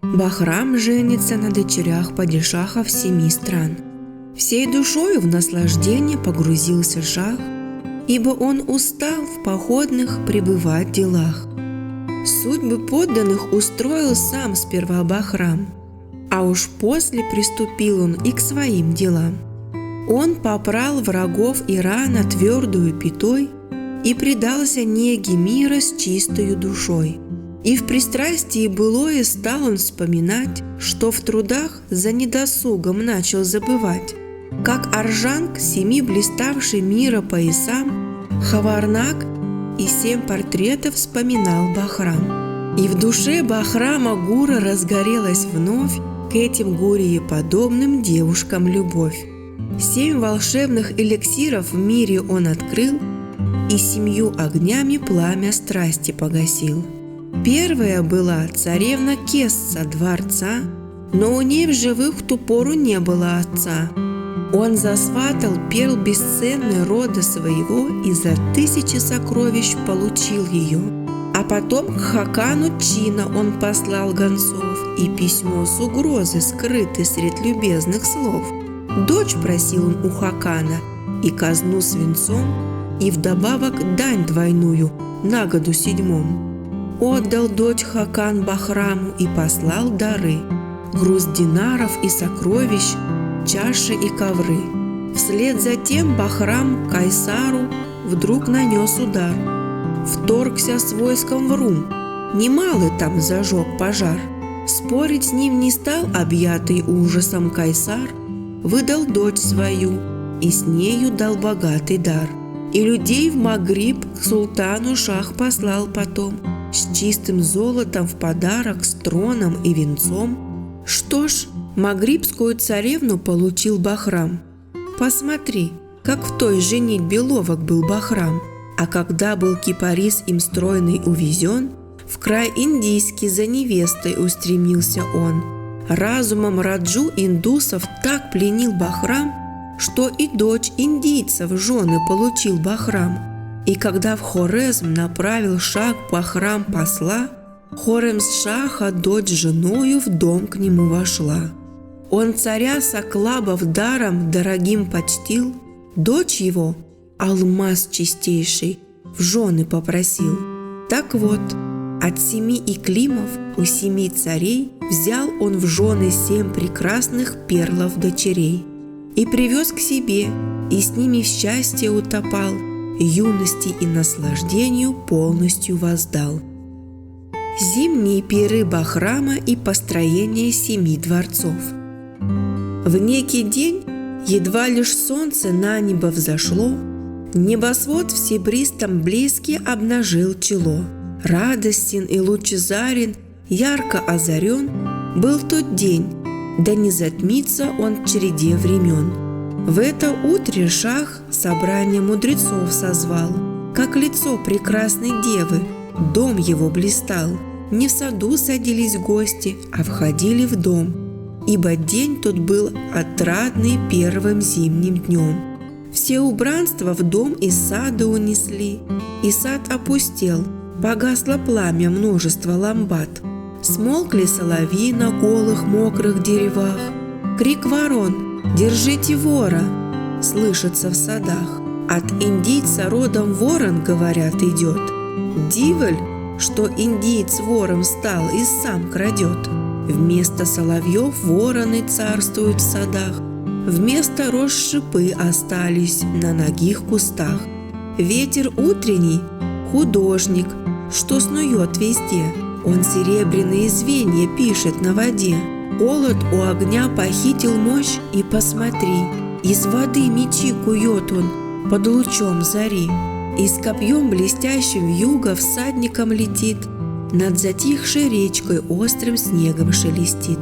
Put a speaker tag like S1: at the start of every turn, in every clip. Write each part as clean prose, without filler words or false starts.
S1: Бахрам женится на дочерях падишахов 7 стран. Всей душою в наслаждение погрузился шах, ибо он устал в походных пребывать делах. Судьбы подданных устроил сам сперва Бахрам, а уж после приступил он и к своим делам. Он попрал врагов Ирана твердую пятой и предался неге мира с чистою душой. И в пристрастии былое стал он вспоминать, что в трудах за недосугом начал забывать, как Аржанг 7 блиставший мира поясам, Хаварнак и 7 портретов вспоминал Бахрам. И в душе Бахрама Гура разгорелась вновь к этим гуриеподобным девушкам любовь. 7 волшебных эликсиров в мире он открыл и 7 огнями пламя страсти погасил. Первая была царевна Кесса дворца, но у ней в живых в ту пору не было отца. Он засватал перл бесценный рода своего и за 1000 сокровищ получил ее. А потом к Хакану Чина он послал гонцов и письмо с угрозой скрытой средь любезных слов. Дочь просил он у Хакана и казну свинцом, и вдобавок дань двойную на году 7. Отдал дочь Хакан Бахраму и послал дары, груз динаров и сокровищ, чаши и ковры. Вслед за тем Бахрам Кайсару вдруг нанес удар. Вторгся с войском в Рум, немалый там зажег пожар. Спорить с ним не стал объятый ужасом Кайсар, выдал дочь свою и с нею дал богатый дар. И людей в Магриб к султану шах послал потом с чистым золотом в подарок, с троном и венцом. Что ж, магрибскую царевну получил Бахрам. Посмотри, как в той женитьбе ловок был Бахрам. А когда был кипарис им стройный увезен, в край индийский за невестой устремился он. Разумом раджу индусов так пленил Бахрам, что и дочь индийцев в жены получил Бахрам. И когда в Хорезм направил шах Бахрам посла, Хоремс-шаха дочь женою в дом к нему вошла. Он царя Саклабов даром дорогим почтил, дочь его, алмаз чистейший, в жены попросил. Так вот, от 7 иклимов у 7 царей взял он в жены 7 прекрасных перлов дочерей и привез к себе, и с ними в счастье утопал, юности и наслаждению полностью воздал. Зимние пиры Бахрама и построение 7 дворцов. В некий день, едва лишь солнце на небо взошло, небосвод в серебристом блеске обнажил чело. Радостен и лучезарен, ярко озарен был тот день, да не затмится он в череде времен. В это утре шах собрание мудрецов созвал, как лицо прекрасной девы, дом его блистал. Не в саду садились гости, а входили в дом, ибо день тот был отрадный первым зимним днем. Все убранства в дом из сада унесли, и сад опустел, погасло пламя множества лампад. Смолкли соловьи на голых мокрых деревах, крик ворон «Держите вора!» слышится в садах. От индийца родом ворон, говорят, идет. Диволь, что индиец вором стал и сам крадет. Вместо соловьев вороны царствуют в садах, вместо роз шипы остались на нагих кустах. Ветер утренний – художник, что снует везде. Он серебряные звенья пишет на воде. Холод у огня похитил мощь, и посмотри, из воды мечи кует он под лучом зари. И с копьем блестящим вьюга всадником летит, над затихшей речкой острым снегом шелестит.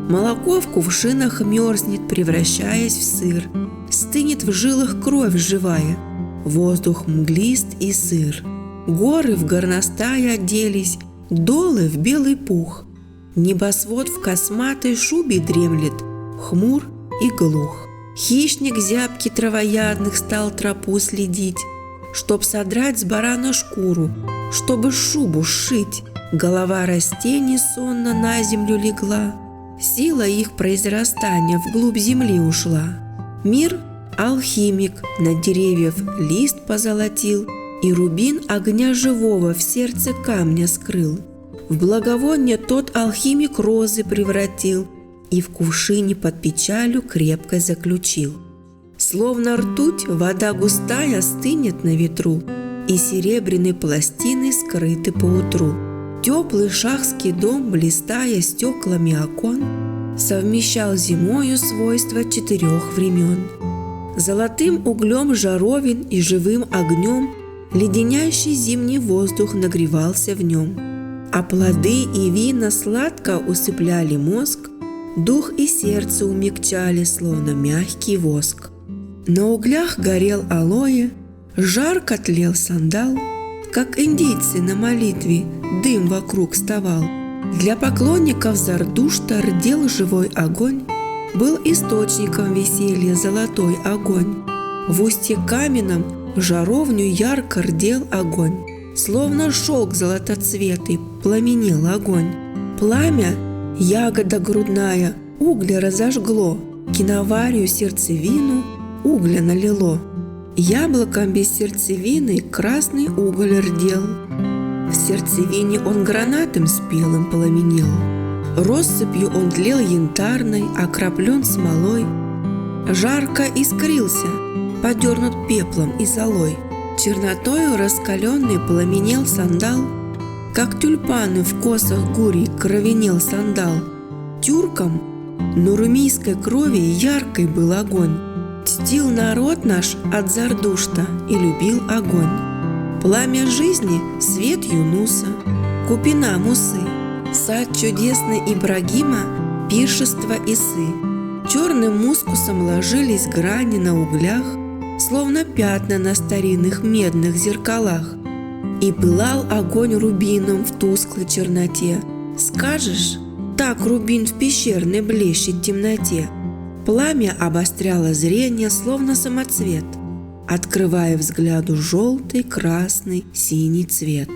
S1: Молоко в кувшинах мерзнет, превращаясь в сыр, стынет в жилах кровь живая, воздух мглист и сыр. Горы в горностай оделись, долы в белый пух, небосвод в косматой шубе дремлет, хмур и глух. Хищник зябкий травоядных стал тропу следить, чтоб содрать с барана шкуру, чтобы шубу сшить. Голова растений сонно на землю легла, сила их произрастания вглубь земли ушла. Мир алхимик на деревьев лист позолотил, и рубин огня живого в сердце камня скрыл. В благовоние тот алхимик розы превратил и в кувшине под печалью крепко заключил. Словно ртуть, вода густая стынет на ветру, и серебряные пластины скрыты поутру. Теплый шахский дом, блистая стеклами окон, совмещал зимою свойства 4 времен. Золотым углем жаровин и живым огнем леденящий зимний воздух нагревался в нем, а плоды и вина сладко усыпляли мозг, дух и сердце умягчали, словно мягкий воск. На углях горел алоэ, жарко тлел сандал, как индийцы на молитве дым вокруг вставал. Для поклонников Зардушта рдел живой огонь, был источником веселья золотой огонь. В устье каменном в жаровню ярко рдел огонь, словно шелк золотоцветый пламенел огонь. Пламя, ягода грудная, угля разожгло, киноварию сердцевину угля налило. Яблоком без сердцевины красный уголь рдел, в сердцевине он гранатом спелым пламенел. Россыпью он тлел янтарной, окроплен смолой, жарко искрился, подернут пеплом и золой. Чернотою раскаленный пламенел сандал, как тюльпаны в косах гурий кровенел сандал. Тюркам нурмийской крови яркой был огонь, чтил народ наш от Зардушта и любил огонь. Пламя жизни – свет Юнуса, купина Мусы, сад чудесный Ибрагима – пиршество Исы. Черным мускусом ложились грани на углях, словно пятна на старинных медных зеркалах. И пылал огонь рубином в тусклой черноте. Скажешь, так рубин в пещерной блещет темноте. Пламя обостряло зрение, словно самоцвет, открывая взгляду желтый, красный, синий цвет.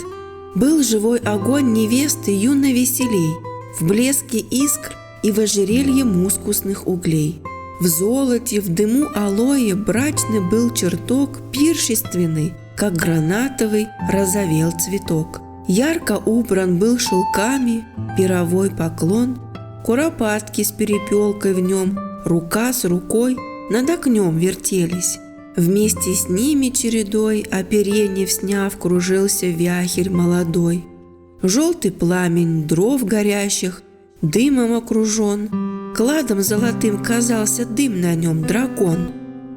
S1: Был живой огонь невесты юно веселей, в блеске искр и в ожерелье мускусных углей. В золоте, в дыму алоэ брачный был чертог пиршественный, как гранатовый розовел цветок. Ярко убран был шелками пировой поклон, куропатки с перепелкой в нем, рука с рукой над окнем вертелись. Вместе с ними чередой, опереньев сняв, кружился вяхерь молодой. Желтый пламень дров горящих дымом окружен, кладом золотым казался дым на нем дракон.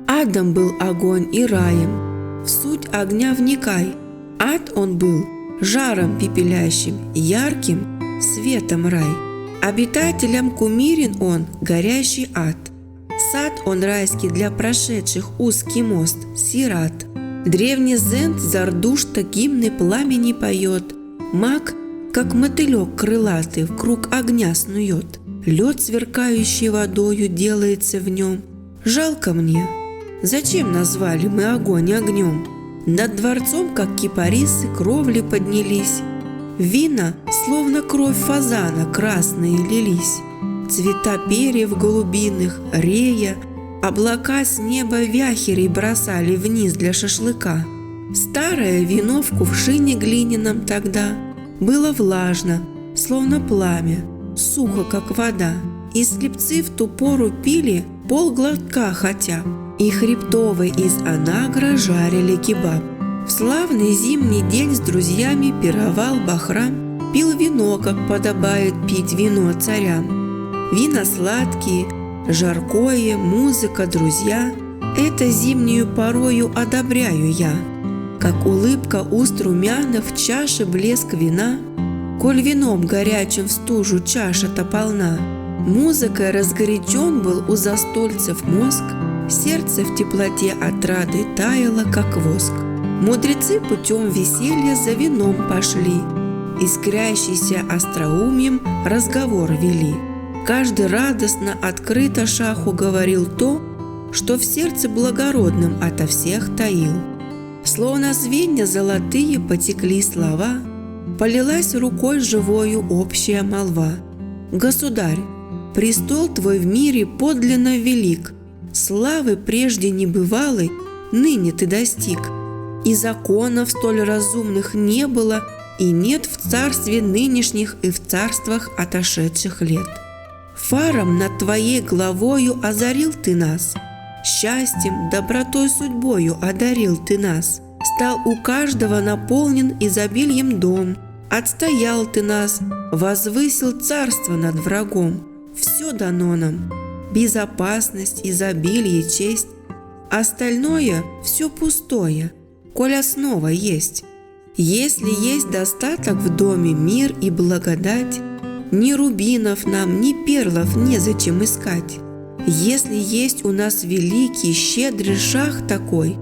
S1: Адом был огонь и раем, в суть огня вникай. Ад он был жаром пепелящим, ярким светом рай. Обитателям кумирен он горящий ад, сад он райский для прошедших, узкий мост сират. Древний зент Зардушта гимны пламени поет, маг, как мотылек крылатый, в круг огня снует. Лед, сверкающий водою, делается в нем. Жалко мне, зачем назвали мы огонь огнем? Над дворцом, как кипарисы, кровли поднялись, вина, словно кровь фазана, красные лились. Цвета перьев голубиных, рея, облака с неба вяхерей бросали вниз для шашлыка. Старое вино в кувшине глиняном тогда было влажно, словно пламя, сухо, как вода, и слепцы в ту пору пили полглотка хотя, и хребтовый из анагра жарили кебаб. В славный зимний день с друзьями пировал Бахрам, пил вино, как подобает пить вино царям. Вина сладкие, жаркое, музыка, друзья – это зимнюю порою одобряю я. Как улыбка уст румяна в чаше блеск вина, коль вином горячим в стужу чаша-то полна. Музыкой разгорячен был у застольцев мозг, сердце в теплоте отрады таяло, как воск. Мудрецы путем веселья за вином пошли, искрящийся остроумием разговор вели. Каждый радостно, открыто шаху говорил то, что в сердце благородном ото всех таил. Словно звенья золотые потекли слова, полилась рукой живою общая молва. Государь, престол твой в мире подлинно велик, славы прежде небывалой ныне ты достиг. И законов столь разумных не было, и нет в царстве нынешних и в царствах отошедших лет. Фаром над твоей главою озарил ты нас, счастьем, добротой, судьбою одарил ты нас. Стал у каждого наполнен изобильем дом, отстоял ты нас, возвысил царство над врагом. Все дано нам, безопасность, изобилие, честь. Остальное все пустое, коль основа есть. Если есть достаток в доме, мир и благодать, ни рубинов нам, ни перлов незачем искать. Если есть у нас великий, щедрый шах такой,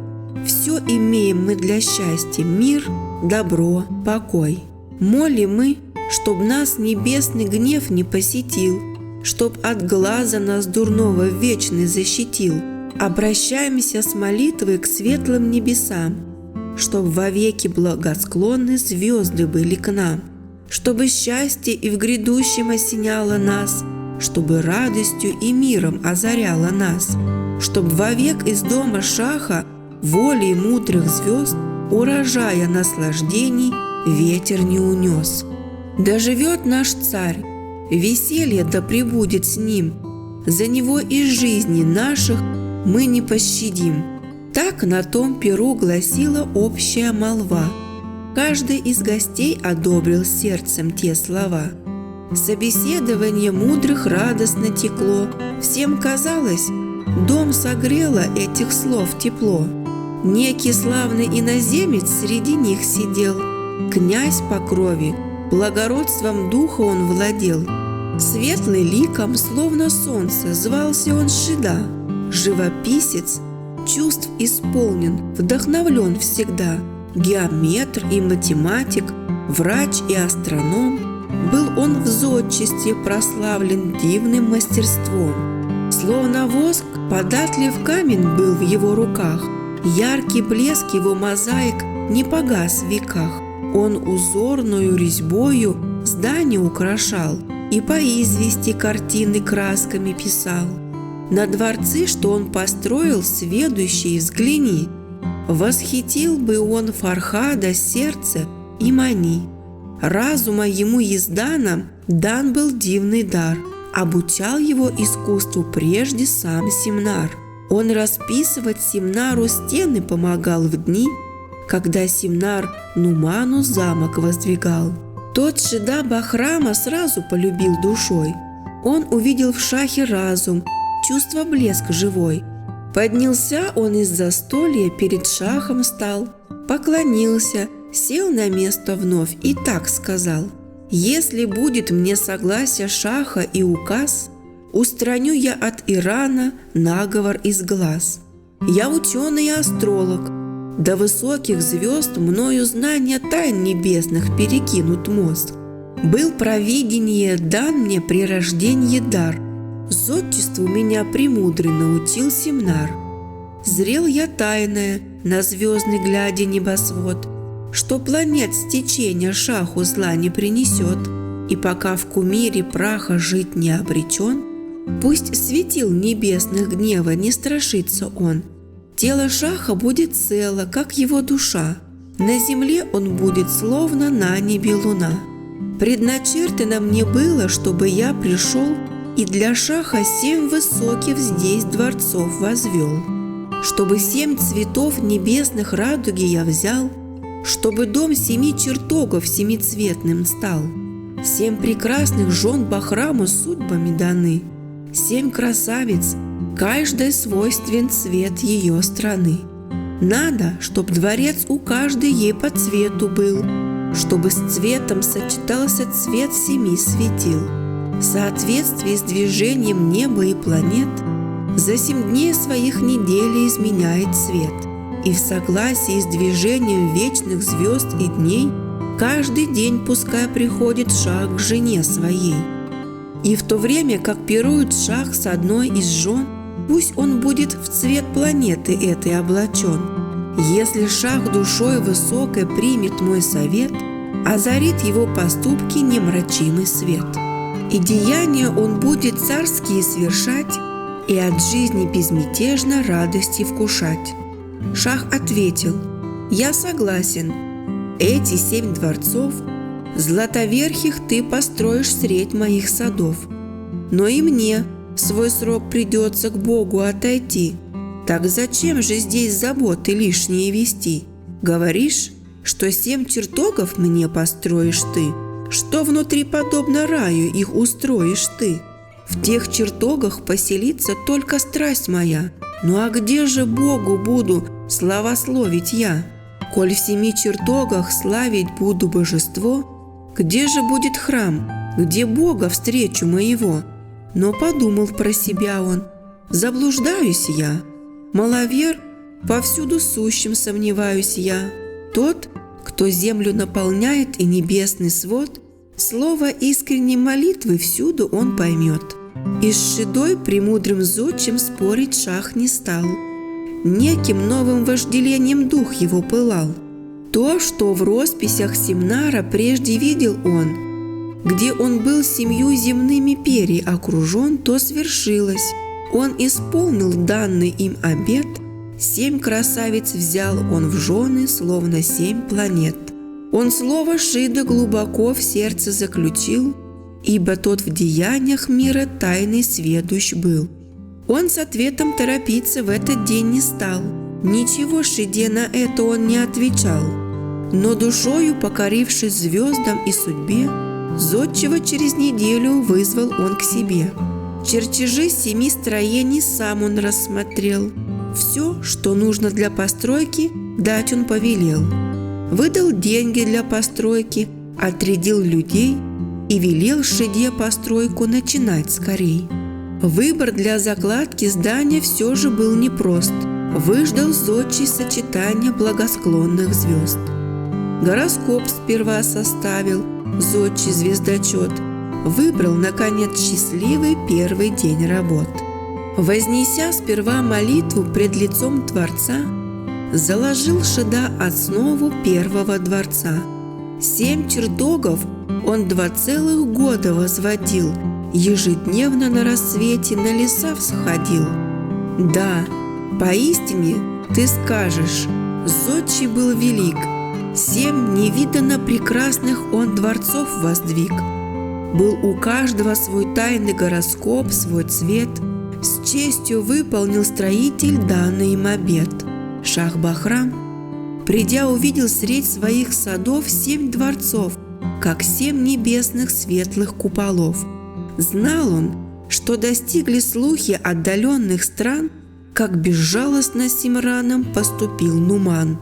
S1: все имеем мы для счастья, мир, добро, покой. Молим мы, чтоб нас небесный гнев не посетил, чтоб от глаза нас дурного вечный защитил. Обращаемся с молитвой к светлым небесам, чтоб вовеки благосклонны звезды были к нам, чтобы счастье и в грядущем осеняло нас, чтобы радостью и миром озаряло нас, чтоб вовек из дома шаха волей мудрых звезд урожая наслаждений ветер не унес. Да живет наш царь, веселье да пребудет с ним, за него из жизни наших мы не пощадим. Так на том пиру гласила общая молва. Каждый из гостей одобрил сердцем те слова. Собеседование мудрых радостно текло. Всем казалось, дом согрело этих слов тепло. Некий славный иноземец среди них сидел. Князь по крови, благородством духа он владел. Светлый ликом, словно солнце, звался он Шида. Живописец, чувств исполнен, вдохновлен всегда. Геометр и математик, врач и астроном. Был он в зодчестве прославлен дивным мастерством. Словно воск, податлив камень был в его руках. Яркий блеск его мозаик не погас в веках. Он узорную резьбою здание украшал и по извести картины красками писал. На дворцы, что он построил, сведущий взгляни, восхитил бы он Фархада сердце и Мани. Разума ему езданом дан был дивный дар, обучал его искусству прежде сам Симнар. Он расписывать Симнару стены помогал в дни, когда Симнар Нуману замок воздвигал. Тот Шида Бахрама сразу полюбил душой. Он увидел в шахе разум, чувство блеск живой. Поднялся он из застолья, перед шахом стал, поклонился, сел на место вновь и так сказал: «Если будет мне согласие шаха и указ, устраню я от Ирана наговор из глаз. Я ученый и астролог, до высоких звезд мною знания тайн небесных перекинут мост. Был провидение дан мне при рождении дар, зодчеству меня премудрый научил Симнар. Зрел я тайное, на звездный глядя небосвод, что планет с течения шаху зла не принесет, и пока в кумире праха жить не обречен, пусть светил небесных гнева не страшится он. Тело шаха будет цело, как его душа, на земле он будет словно на небе луна. Предначертано мне было, чтобы я пришел и для шаха 7 высоких здесь дворцов возвел, чтобы 7 цветов небесных радуги я взял, чтобы дом 7 чертогов семицветным стал. 7 прекрасных жен Бахраму судьбами даны, 7 красавиц, каждой свойствен цвет ее страны. Надо, чтоб дворец у каждой ей по цвету был, чтобы с цветом сочетался цвет 7 светил. В соответствии с движением неба и планет за 7 дней своих недели изменяет цвет, и в согласии с движением вечных звезд и дней каждый день пускай приходит шах к жене своей. И в то время, как пирует шах с одной из жен, пусть он будет в цвет планеты этой облачен. Если шах душой высокой примет мой совет, озарит его поступки немрачимый свет. И деяния он будет царские совершать, и от жизни безмятежно радости вкушать. Шах ответил: «Я согласен. Эти 7 дворцов златоверхих ты построишь средь моих садов. Но и мне в свой срок придется к Богу отойти. Так зачем же здесь заботы лишние вести? Говоришь, что 7 чертогов мне построишь ты, что внутри подобно раю их устроишь ты. В тех чертогах поселится только страсть моя. Ну а где же Богу буду славословить я? Коль в 7 чертогах славить буду божество, где же будет храм, где Бога встречу моего?» Но подумал про себя он: «Заблуждаюсь я, маловер, повсюду сущим сомневаюсь я. Тот, кто землю наполняет и небесный свод, слово искренней молитвы всюду он поймет». И с Шидой премудрым зодчим спорить Шах не стал. Неким новым вожделением дух его пылал. То, что в росписях Симнара прежде видел он, где он был 7 земными перьями окружен, то свершилось. Он исполнил данный им обет, 7 красавиц взял он в жены, словно 7 планет. Он слово Шида глубоко в сердце заключил, ибо тот в деяниях мира тайный сведущ был. Он с ответом торопиться в этот день не стал, ничего Шиде на это он не отвечал. Но душою, покорившись звездам и судьбе, зодчего через неделю вызвал он к себе. Чертежи 7 строений сам он рассмотрел. Все, что нужно для постройки, дать он повелел. Выдал деньги для постройки, отрядил людей и велел Шиде постройку начинать скорей. Выбор для закладки здания все же был непрост. Выждал зодчий сочетание благосклонных звезд. Гороскоп сперва составил зодчий звездочет, выбрал, наконец, счастливый первый день работ. Вознеся сперва молитву пред лицом Творца, заложил Шида основу первого дворца. 7 чертогов он 2 целых года возводил, ежедневно на рассвете на леса всходил. Да, поистине ты скажешь, зодчий был велик, 7 невиданно прекрасных он дворцов воздвиг. Был у каждого свой тайный гороскоп, свой цвет, с честью выполнил строитель данный им обет. Шах-Бахрам, придя, увидел средь своих садов 7 дворцов, как 7 небесных светлых куполов. Знал он, что достигли слухи отдаленных стран, как безжалостно Симраном поступил Нуман.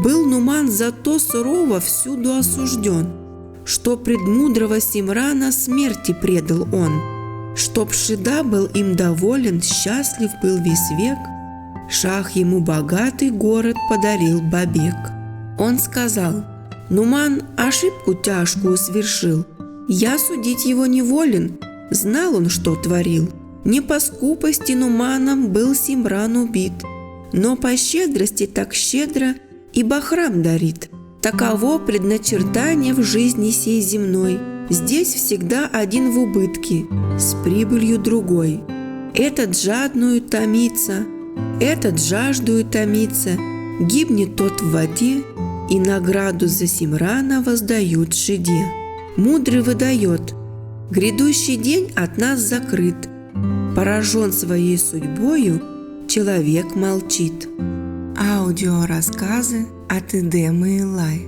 S1: Был Нуман зато сурово всюду осужден, что пред мудрого Симрана смерти предал он. Чтоб Шида был им доволен, счастлив был весь век, Шах ему богатый город подарил Бабек. Он сказал: «Нуман ошибку тяжкую совершил, я судить его не волен, знал он, что творил. Не по скупости Нуманом был Симран убит, но по щедрости так щедро и Бахрам дарит. Таково предначертание в жизни сей земной. Здесь всегда один в убытке, с прибылью другой. Этот жадную томится, этот жаждую томится, гибнет тот в воде, и награду за Симрана воздают Шиде. Мудрый выдает: грядущий день от нас закрыт. Поражен своей судьбою, человек молчит». Аудиорассказы от Эдемы Илай.